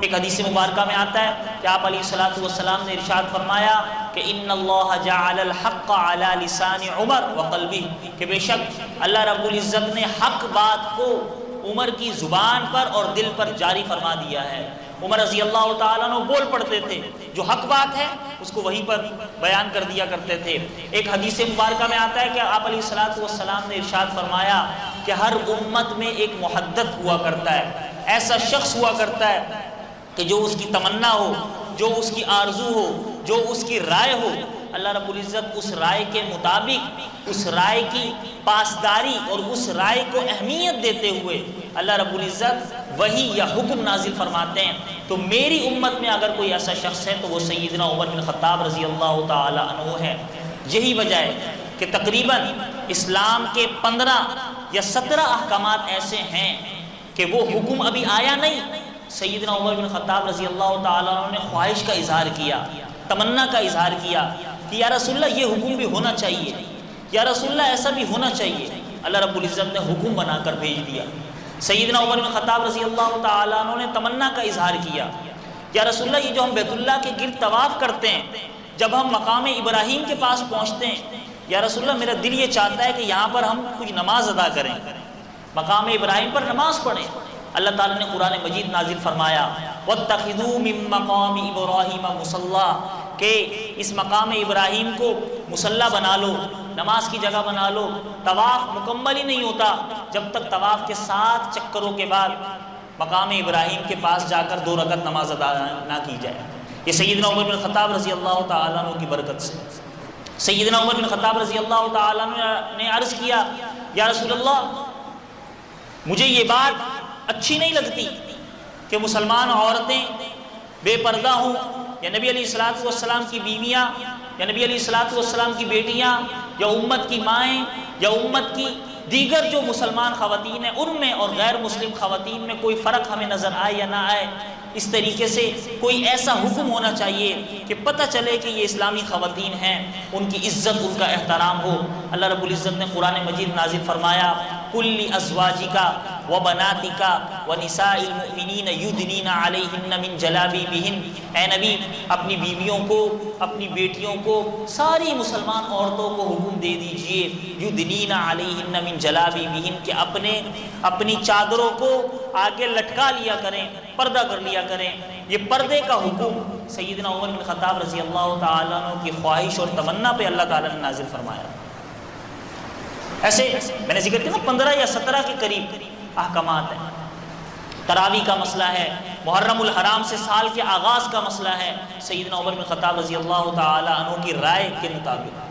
ایک حدیث مبارکہ میں آتا ہے کہ آپ علیہ الصلوۃ والسلام نے ارشاد فرمایا کہ ان اللہ جعل الحق علی لسان عمر وقلبہ، کہ بے شک اللہ رب العزت نے حق بات کو عمر کی زبان پر اور دل پر جاری فرما دیا ہے۔ عمر رضی اللہ تعالیٰ عنہ بول پڑتے تھے، جو حق بات ہے اس کو وہیں پر بیان کر دیا کرتے تھے۔ ایک حدیث مبارکہ میں آتا ہے کہ آپ علیہ الصلوۃ والسلام نے ارشاد فرمایا کہ ہر امت میں ایک محدث ہوا کرتا ہے، ایسا شخص ہوا کرتا ہے کہ جو اس کی تمنا ہو، جو اس کی آرزو ہو، جو اس کی رائے ہو، اللہ رب العزت اس رائے کے مطابق اس رائے کی پاسداری اور اس رائے کو اہمیت دیتے ہوئے اللہ رب العزت وحی یا حکم نازل فرماتے ہیں۔ تو میری امت میں اگر کوئی ایسا شخص ہے تو وہ سیدنا عمر بن خطاب رضی اللہ تعالی عنہ ہے۔ یہی وجہ ہے کہ تقریباً اسلام کے 15 یا 17 احکامات ایسے ہیں کہ وہ حکم ابھی آیا نہیں، سیدنا عمر بن خطاب رضی اللہ تعالیٰ عنہ نے خواہش کا اظہار کیا، تمنا کا اظہار کیا کہ یا رسول اللہ یہ حکم بھی ہونا چاہیے، یا رسول اللہ ایسا بھی ہونا چاہیے۔ اللہ رب العزت نے حکم بنا کر بھیج دیا۔ سیدنا عمر بن خطاب رضی اللہ تعالیٰ عنہ نے تمنا کا اظہار کیا، یا رسول اللہ یہ جو ہم بیت اللہ کے گرد طواف کرتے ہیں، جب ہم مقام ابراہیم کے پاس پہنچتے ہیں، یا رسول اللہ میرا دل یہ چاہتا ہے کہ یہاں پر ہم کچھ نماز ادا کریں، مقام ابراہیم پر نماز پڑھیں۔ اللہ تعالیٰ نے قرآن مجید نازل فرمایا وَاتَّخِذُوا مِن مَّقَامِ إِبْرَاهِيمَ مُصَلَّى، کہ اس مقام ابراہیم کو مصلی بنا لو، نماز کی جگہ بنا لو۔ طواف مکمل ہی نہیں ہوتا جب تک طواف کے 7 چکروں کے بعد مقام ابراہیم کے پاس جا کر 2 رکعت نماز ادا نہ کی جائے۔ یہ سیدنا عمر بن خطاب رضی اللہ تعالیٰ عنہ کی برکت سے۔ سیدنا عمر بن خطاب رضی اللہ تعالیٰ عنہ نے عرض کیا یا رسول اللہ مجھے یہ بات اچھی نہیں لگتی کہ مسلمان عورتیں بے پردہ ہوں، یا نبی علیہ الصلوۃ والسلام کی بیویاں، یا نبی علیہ الصلوۃ والسلام کی بیٹیاں، یا امت کی مائیں، یا امت کی دیگر جو مسلمان خواتین ہیں ان میں اور غیر مسلم خواتین میں کوئی فرق ہمیں نظر آئے یا نہ آئے۔ اس طریقے سے کوئی ایسا حکم ہونا چاہیے کہ پتہ چلے کہ یہ اسلامی خواتین ہیں، ان کی عزت، ان کا احترام ہو۔ اللہ رب العزت نے قرآن مجید نازل فرمایا کل ازواجکا وبناتکا ونساء المؤمنین یدنین علیہن من جلابیبہن، اے نبی اپنی بیویوں کو، اپنی بیٹیوں کو، ساری مسلمان عورتوں کو حکم دے دیجئے یدنین علیہن من جلابیبہن، کہ اپنی چادروں کو آگے لٹکا لیا کریں، پردہ کر لیا کریں۔ یہ پردے کا حکم سیدنا عمر بن خطاب رضی اللہ تعالیٰ عنہ کی خواہش اور تمنا پہ اللہ تعالیٰ نے نازل فرمایا۔ ایسے میں نے ذکر کیا نا 15 یا 17 کے قریب احکامات ہیں۔ تراویح کا مسئلہ ہے، محرم الحرام سے سال کے آغاز کا مسئلہ ہے، سیدنا عمر بن خطاب رضی اللہ تعالی عنہ کی رائے کے مطابق